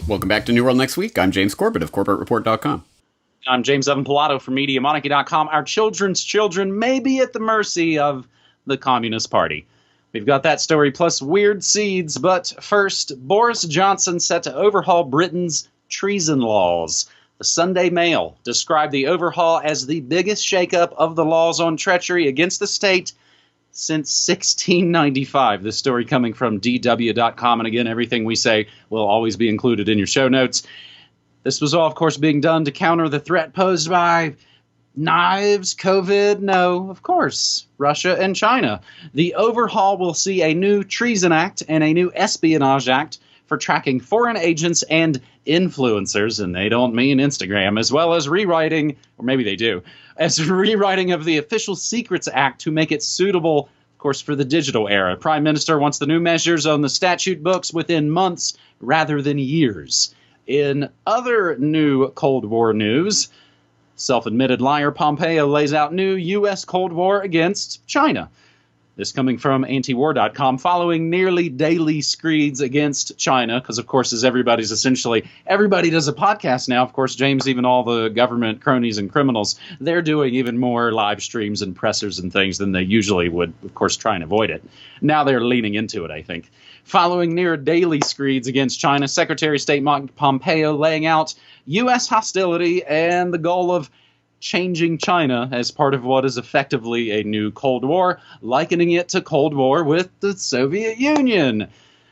Welcome back to New World Next Week. I'm James Corbett of CorbettReport.com. I'm James Evan Pilato from MediaMonarchy.com. Our children's children may be at the mercy of the Communist Party. We've got that story plus weird seeds, but first, Boris Johnson set to overhaul Britain's treason laws. The Sunday Mail described the overhaul as the biggest shakeup of the laws on treachery against the state since 1695. This story coming from DW.com. And again, everything we say will always be included in your show notes. This was all, of course, being done to counter the threat posed by knives, COVID, no, of course, Russia and China. The overhaul will see a new Treason Act and a new Espionage Act for tracking foreign agents and influencers, and they don't mean Instagram, as well as rewriting, or maybe they do, as rewriting of the Official Secrets Act to make it suitable, of course, for the digital era. Prime Minister wants the new measures on the statute books within months rather than years. In other new Cold War news, self-admitted liar Pompeo lays out new U.S. Cold War against China. This coming from antiwar.com, following nearly daily screeds against China, because, of course, as everybody does a podcast now. Of course, James, even all the government cronies and criminals, they're doing even more live streams and pressers and things than they usually would, of course, try and avoid it. Now they're leaning into it, I think. Following near daily screeds against China, Secretary of State Mike Pompeo laying out U.S. hostility and the goal of changing China as part of what is effectively a new Cold War, likening it to Cold War with the Soviet Union.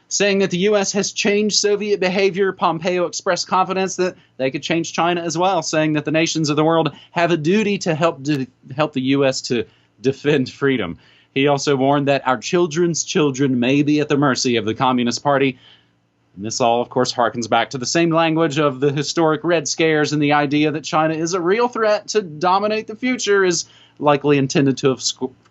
Saying that the U.S. has changed Soviet behavior, Pompeo expressed confidence that they could change China as well, saying that the nations of the world have a duty to help the U.S. to defend freedom. He also warned that our children's children may be at the mercy of the Communist Party. And this all, of course, harkens back to the same language of the historic Red Scares, and the idea that China is a real threat to dominate the future is likely intended to, of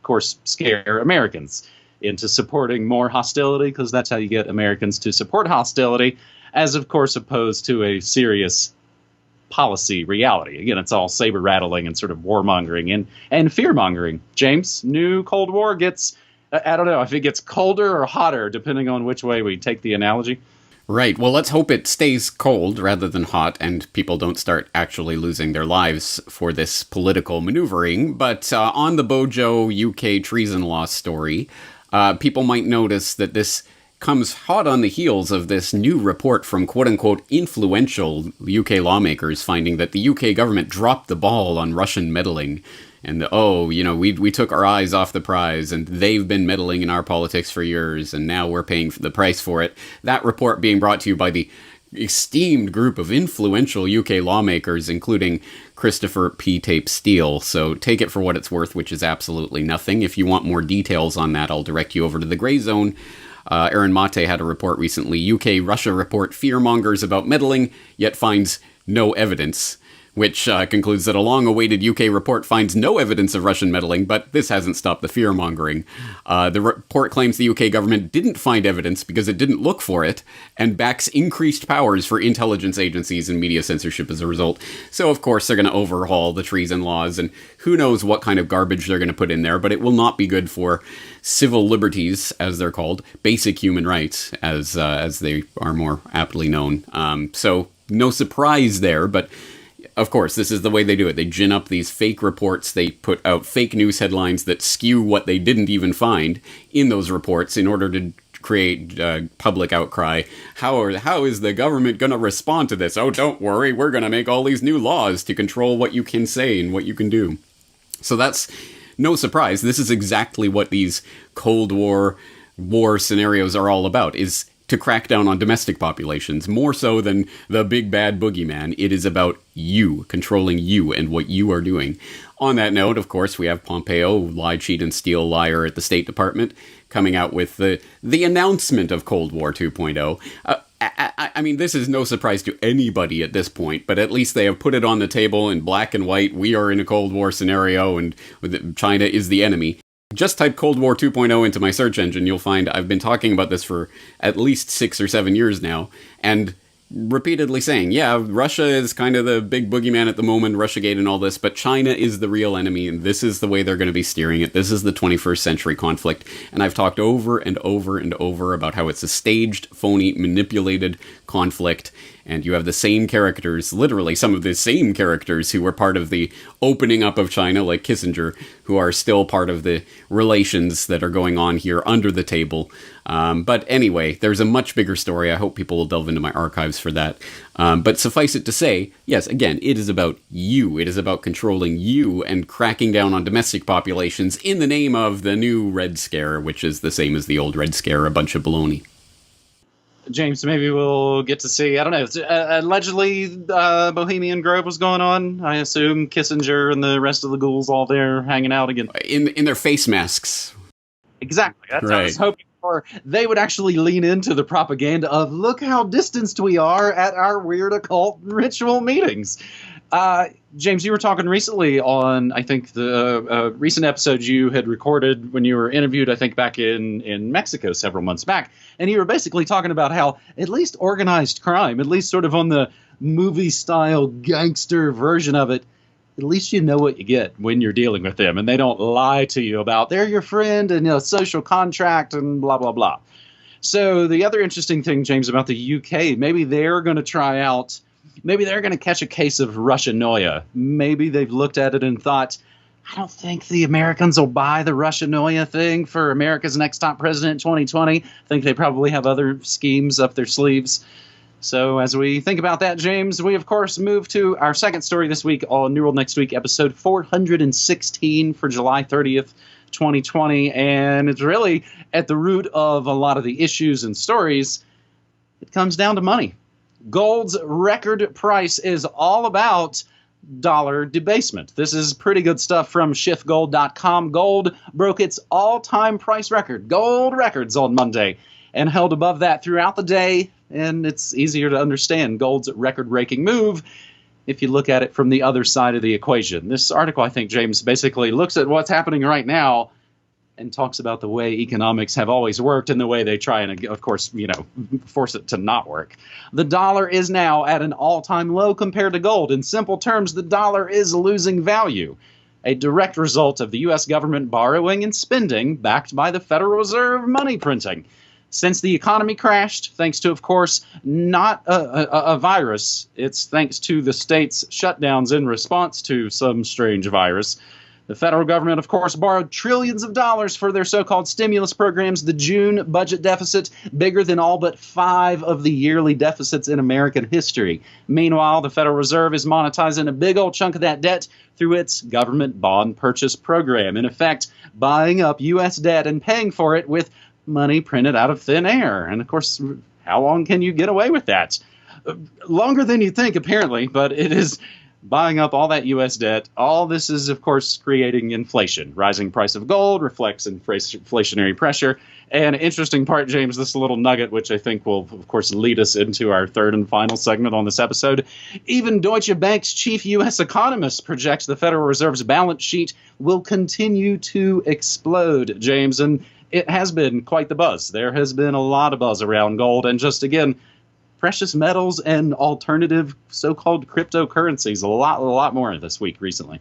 course, scare Americans into supporting more hostility, because that's how you get Americans to support hostility, as, of course, opposed to a serious policy reality. Again, it's all saber-rattling and sort of warmongering and fear-mongering. James, new Cold War gets, I don't know if it gets colder or hotter, depending on which way we take the analogy. Right. Well, let's hope it stays cold rather than hot and people don't start actually losing their lives for this political maneuvering. But on the Bojo UK treason law story, people might notice that this comes hot on the heels of this new report from quote-unquote influential UK lawmakers finding that the UK government dropped the ball on Russian meddling. And, we took our eyes off the prize, and they've been meddling in our politics for years, and now we're paying the price for it. That report being brought to you by the esteemed group of influential UK lawmakers, including Christopher P. Tape Steele. So take it for what it's worth, which is absolutely nothing. If you want more details on that, I'll direct you over to the Grey Zone. Aaron Mate had a report recently. UK-Russia report fearmongers about meddling, yet finds no evidence, which concludes that a long-awaited UK report finds no evidence of Russian meddling, but this hasn't stopped the fear-mongering. The report claims the UK government didn't find evidence because it didn't look for it, and backs increased powers for intelligence agencies and media censorship as a result. So, of course, they're going to overhaul the treason laws, and who knows what kind of garbage they're going to put in there, but it will not be good for civil liberties, as they're called, basic human rights, as they are more aptly known. So, no surprise there, but of course, this is the way they do it. They gin up these fake reports. They put out fake news headlines that skew what they didn't even find in those reports in order to create public outcry. How is the government going to respond to this? Oh, don't worry. We're going to make all these new laws to control what you can say and what you can do. So that's no surprise. This is exactly what these Cold War scenarios are all about, is to crack down on domestic populations, more so than the big bad boogeyman. It is about you, controlling you and what you are doing. On that note, of course, we have Pompeo, lie, cheat, and steal liar at the State Department, coming out with the announcement of Cold War 2.0. I mean, this is no surprise to anybody at this point, but at least they have put it on the table in black and white. We are in a Cold War scenario, and China is the enemy. Just type Cold War 2.0 into my search engine. You'll find I've been talking about this for at least 6 or 7 years now, and repeatedly saying, yeah, Russia is kind of the big boogeyman at the moment, Russiagate and all this, but China is the real enemy, and this is the way they're going to be steering it. This is the 21st century conflict, and I've talked over and over and over about how it's a staged, phony, manipulated conflict, And you have the same characters, literally some of the same characters who were part of the opening up of China, like Kissinger, who are still part of the relations that are going on here under the table. But anyway, there's a much bigger story. I hope people will delve into my archives for that. But suffice it to say, yes, again, it is about you. It is about controlling you and cracking down on domestic populations in the name of the new Red Scare, which is the same as the old Red Scare, a bunch of baloney. James, maybe we'll get to see, I don't know, allegedly Bohemian Grove was going on. I assume Kissinger and the rest of the ghouls all there hanging out again. In their face masks. Exactly. That's what I was hoping for. They would actually lean into the propaganda of, look how distanced we are at our weird occult ritual meetings. James, you were talking recently on, I think, the recent episode you had recorded when you were interviewed, I think, back in Mexico several months back. And you were basically talking about how at least organized crime, at least sort of on the movie-style gangster version of it, at least you know what you get when you're dealing with them. And they don't lie to you about they're your friend and a social contract and blah, blah, blah. So the other interesting thing, James, about the UK, maybe they're going to try out... Maybe they're going to catch a case of Russianoia. Maybe they've looked at it and thought, I don't think the Americans will buy the Russianoia thing for America's next top president in 2020. I think they probably have other schemes up their sleeves. So as we think about that, James, we, of course, move to our second story this week on New World Next Week, episode 416 for July 30th, 2020. And it's really at the root of a lot of the issues and stories. It comes down to money. Gold's record price is all about dollar debasement. This is pretty good stuff from shiftgold.com. Gold broke its all-time price record, gold records, on Monday, and held above that throughout the day. And it's easier to understand gold's record-breaking move if you look at it from the other side of the equation. This article, I think, James, basically looks at what's happening right now and talks about the way economics have always worked and the way they try and, of course, force it to not work. The dollar is now at an all-time low compared to gold. In simple terms, the dollar is losing value, a direct result of the U.S. government borrowing and spending backed by the Federal Reserve money printing. Since the economy crashed, thanks to, of course, not a virus, it's thanks to the state's shutdowns in response to some strange virus. The federal government, of course, borrowed trillions of dollars for their so-called stimulus programs. The June budget deficit, bigger than all but 5 of the yearly deficits in American history. Meanwhile, the Federal Reserve is monetizing a big old chunk of that debt through its government bond purchase program. In effect, buying up U.S. debt and paying for it with money printed out of thin air. And, of course, how long can you get away with that? Longer than you think, apparently, but it is... buying up all that U.S. debt. All this is, of course, creating inflation. Rising price of gold reflects inflationary pressure. And interesting part, James, this little nugget, which I think will, of course, lead us into our third and final segment on this episode. Even Deutsche Bank's chief U.S. economist projects the Federal Reserve's balance sheet will continue to explode, James. And it has been quite the buzz. There has been a lot of buzz around gold. And just, again, precious metals and alternative so-called cryptocurrencies. A lot more this week recently.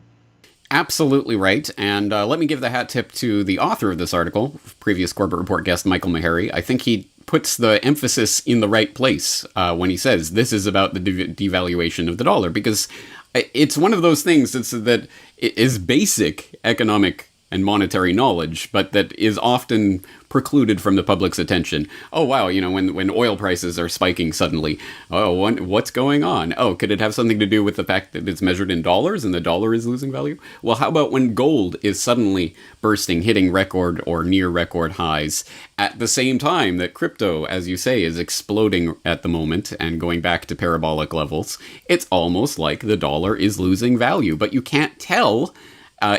Absolutely right. And let me give the hat tip to the author of this article, previous Corbett Report guest Michael Meharry. I think he puts the emphasis in the right place when he says this is about the devaluation of the dollar, because it's one of those things that is basic economic and monetary knowledge, but that is often precluded from the public's attention. Oh, wow, when oil prices are spiking suddenly, what's going on? Oh, could it have something to do with the fact that it's measured in dollars and the dollar is losing value? Well, how about when gold is suddenly bursting, hitting record or near record highs, at the same time that crypto, as you say, is exploding at the moment and going back to parabolic levels? It's almost like the dollar is losing value, but you can't tell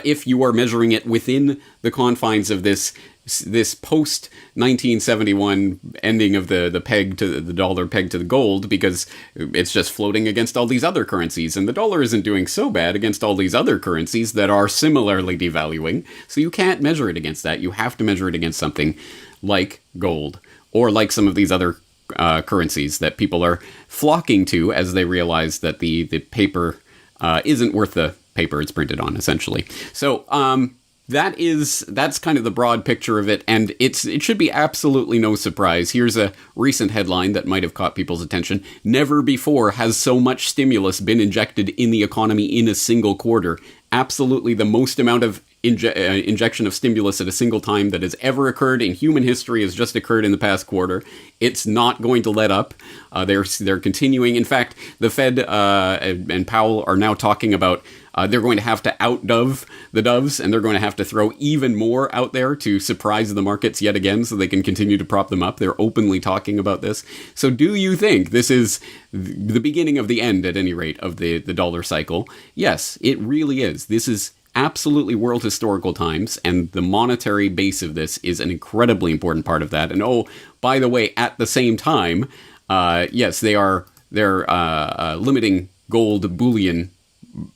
if you are measuring it within the confines of this post 1971 ending of the peg to the dollar peg to the gold, because it's just floating against all these other currencies, and the dollar isn't doing so bad against all these other currencies that are similarly devaluing. So you can't measure it against that. You have to measure it against something like gold, or like some of these other currencies that people are flocking to as they realize that the paper isn't worth the paper it's printed on, essentially. So That's kind of the broad picture of it, and it should be absolutely no surprise. Here's a recent headline that might have caught people's attention. Never before has so much stimulus been injected in the economy in a single quarter. Absolutely the most amount of injection of stimulus at a single time that has ever occurred in human history has just occurred in the past quarter. It's not going to let up. They're continuing. In fact, the Fed and Powell are now talking about they're going to have to outdove the doves, and they're going to have to throw even more out there to surprise the markets yet again so they can continue to prop them up. They're openly talking about this. So do you think this is the beginning of the end, at any rate, of the dollar cycle? Yes, it really is. This is absolutely world historical times, and the monetary base of this is an incredibly important part of that. And oh, by the way, at the same time, yes, they're limiting gold bullion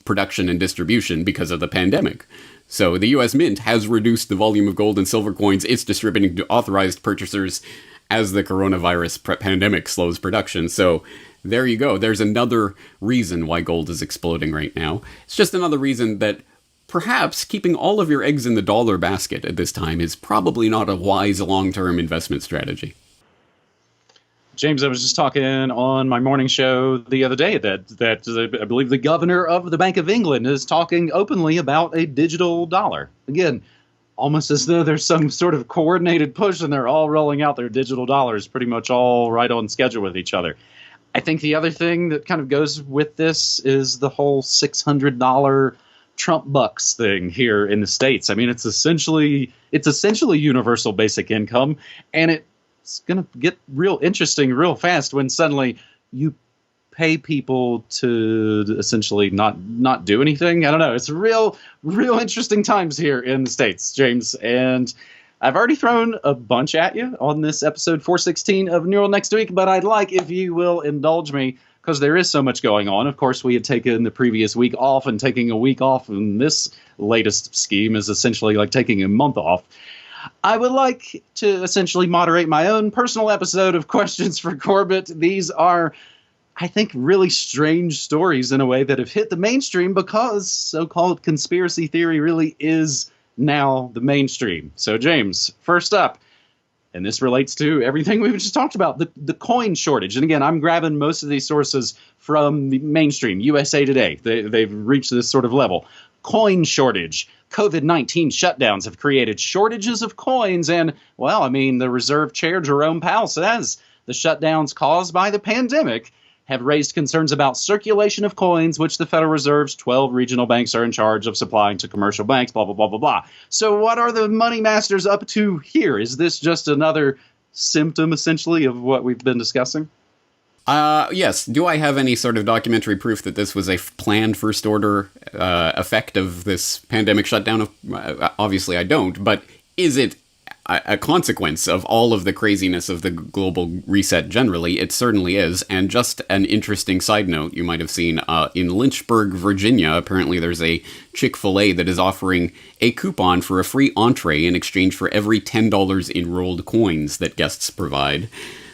production and distribution because of the pandemic. So the U.S. Mint has reduced the volume of gold and silver coins it's distributing to authorized purchasers as the coronavirus pandemic slows production. So there you go. There's another reason why gold is exploding right now. It's just another reason that perhaps keeping all of your eggs in the dollar basket at this time is probably not a wise long-term investment strategy. James, I was just talking on my morning show the other day that I believe the governor of the Bank of England is talking openly about a digital dollar. Again, almost as though there's some sort of coordinated push and they're all rolling out their digital dollars pretty much all right on schedule with each other. I think the other thing that kind of goes with this is the whole $600 Trump bucks thing here in the States. I mean, it's essentially universal basic income, and it's going to get real interesting real fast when suddenly you pay people to essentially not do anything. I don't know. It's real interesting times here in the States, James. And I've already thrown a bunch at you on this episode 416 of Neural Next Week, but I'd like if you will indulge me because there is so much going on. Of course, we had taken the previous week off, and taking a week off in this latest scheme is essentially like taking a month off. I would like to essentially moderate my own personal episode of Questions for Corbett. These are, I think, really strange stories in a way that have hit the mainstream because so-called conspiracy theory really is now the mainstream. So, James, first up, and this relates to everything we've just talked about, the coin shortage. And again, I'm grabbing most of these sources from the mainstream, USA Today. They've reached this sort of level. Coin shortage. COVID-19 shutdowns have created shortages of coins. And, well, I mean, the Reserve Chair Jerome Powell says the shutdowns caused by the pandemic have raised concerns about circulation of coins, which the Federal Reserve's 12 regional banks are in charge of supplying to commercial banks, blah, blah, blah, blah, blah. So what are the money masters up to here? Is this just another symptom, essentially, of what we've been discussing? Yes. Do I have any sort of documentary proof that this was a planned first order effect of this pandemic shutdown? Obviously, I don't. But is it a consequence of all of the craziness of the global reset generally? It certainly is. And just an interesting side note you might have seen, in Lynchburg, Virginia, apparently there's a Chick-fil-A that is offering a coupon for a free entree in exchange for every $10 in rolled coins that guests provide.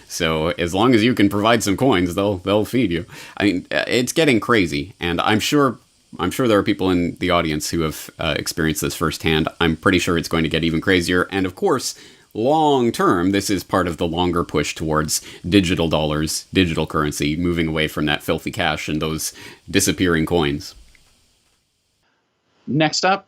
So as long as you can provide some coins, they'll feed you. I mean, it's getting crazy, and I'm sure there are people in the audience who have experienced this firsthand. I'm pretty sure it's going to get even crazier. And of course, long term, this is part of the longer push towards digital dollars, digital currency, moving away from that filthy cash and those disappearing coins. Next up,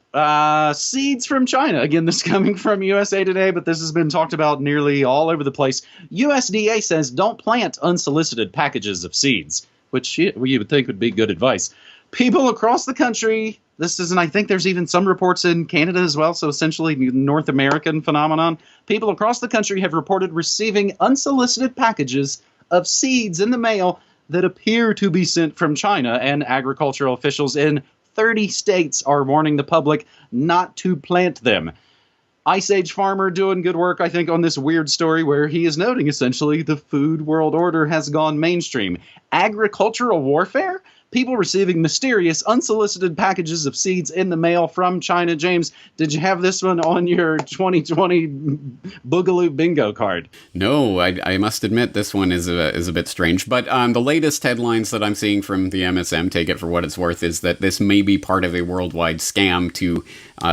seeds from China. Again, this coming from USA Today, but this has been talked about nearly all over the place. USDA says don't plant unsolicited packages of seeds, which you would think would be good advice. People across the country, and I think there's even some reports in Canada as well, so essentially North American phenomenon. People across the country have reported receiving unsolicited packages of seeds in the mail that appear to be sent from China, and agricultural officials in 30 states are warning the public not to plant them. Ice Age Farmer doing good work, I think, on this weird story where he is noting essentially the food world order has gone mainstream. Agricultural warfare? people receiving mysterious unsolicited packages of seeds in the mail from China. James, did you have this one on your 2020 Boogaloo bingo card? No, I must admit this one is a bit strange. But the latest headlines that I'm seeing from the MSM, take it for what it's worth, is that this may be part of a worldwide scam to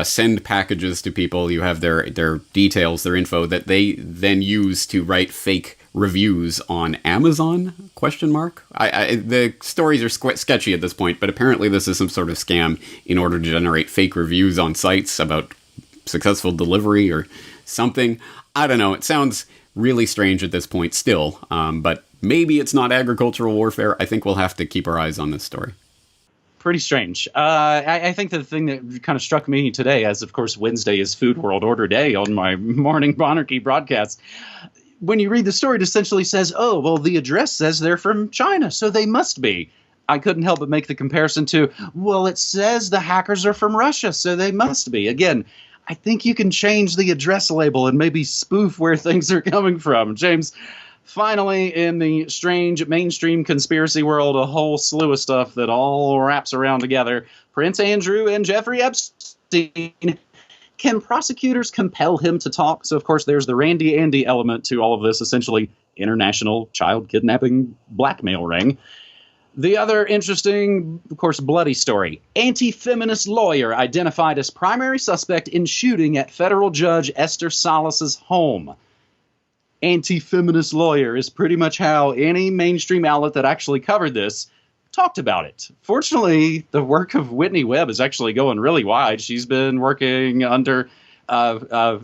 send packages to people. You have their details, their info that they then use to write fake reviews on Amazon? ? The stories are sketchy at this point, but apparently this is some sort of scam in order to generate fake reviews on sites about successful delivery or something. I don't know. It sounds really strange at this point still, but maybe it's not agricultural warfare. I think we'll have to keep our eyes on this story. Pretty strange. I think the thing that kind of struck me today, as of course Wednesday is Food World Order Day on my Morning Monarchy broadcast, when you read the story, it essentially says, oh, well, the address says they're from China, so they must be. I couldn't help but make the comparison to, well, it says the hackers are from Russia, so they must be. Again, I think you can change the address label and maybe spoof where things are coming from. James, finally, in the strange mainstream conspiracy world, a whole slew of stuff that all wraps around together. Prince Andrew and Jeffrey Epstein. Can prosecutors compel him to talk? So, of course, there's the Randy Andy element to all of this, essentially international child kidnapping blackmail ring. The other interesting, of course, bloody story. Anti-feminist lawyer identified as primary suspect in shooting at federal judge Esther Salas's home. Anti-feminist lawyer is pretty much how any mainstream outlet that actually covered this talked about it. Fortunately, the work of Whitney Webb is actually going really wide. She's been working under, now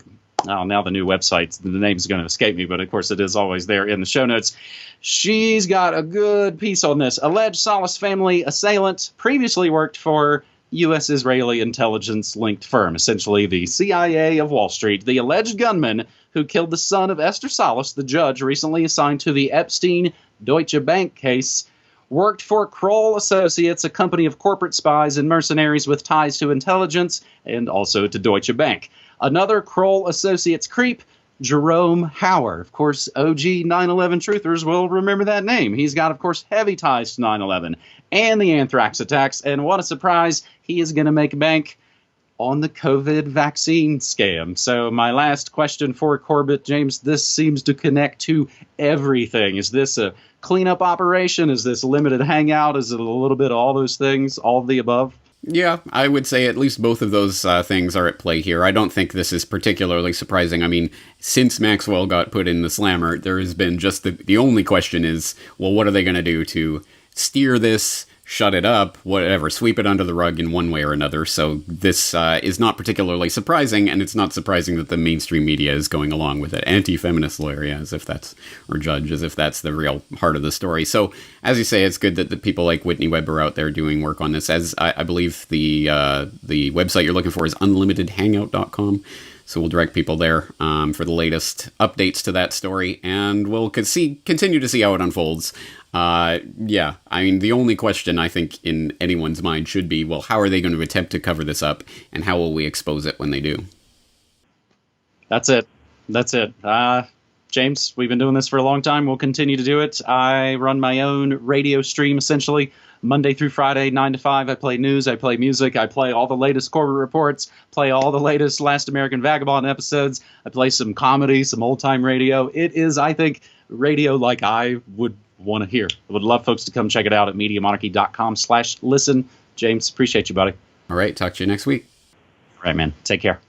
the new website, the name's going to escape me, but of course it is always there in the show notes. She's got a good piece on this. Alleged Salas family assailant previously worked for U.S. Israeli intelligence-linked firm, essentially the CIA of Wall Street. The alleged gunman who killed the son of Esther Salas, the judge recently assigned to the Epstein Deutsche Bank case, worked for Kroll Associates, a company of corporate spies and mercenaries with ties to intelligence and also to Deutsche Bank. Another Kroll Associates creep, Jerome Hauer. Of course, OG 9/11 truthers will remember that name. He's got, of course, heavy ties to 9/11 and the anthrax attacks. And what a surprise, he is going to make bank on the COVID vaccine scam. So my last question for Corbett, James, this seems to connect to everything. Is this a cleanup operation? Is this a limited hangout? Is it a little bit of all those things, all of the above? Yeah, I would say at least both of those things are at play here. I don't think this is particularly surprising. I mean, since Maxwell got put in the slammer, there has been just the only question is, well, what are they going to do to steer this, shut it up, whatever, sweep it under the rug in one way or another. So this is not particularly surprising, and it's not surprising that the mainstream media is going along with it. Anti-feminist lawyer, yeah, as if that's, or judge, as if that's the real heart of the story. So, as you say, it's good that the people like Whitney Webb are out there doing work on this. As I believe the website you're looking for is unlimitedhangout.com. So we'll direct people there for the latest updates to that story, and we'll continue to see how it unfolds. Yeah, I mean, the only question I think in anyone's mind should be, well, how are they going to attempt to cover this up, and how will we expose it when they do? That's it. James, we've been doing this for a long time. We'll continue to do it. I run my own radio stream, essentially, Monday through Friday, 9 to 5. I play news, I play music, I play all the latest corporate reports, play all the latest Last American Vagabond episodes. I play some comedy, some old-time radio. It is, I think, radio like I would want to hear. I would love folks to come check it out at MediaMonarchy.com/listen. James, appreciate you, buddy. All right, talk to you next week. All right, man. Take care.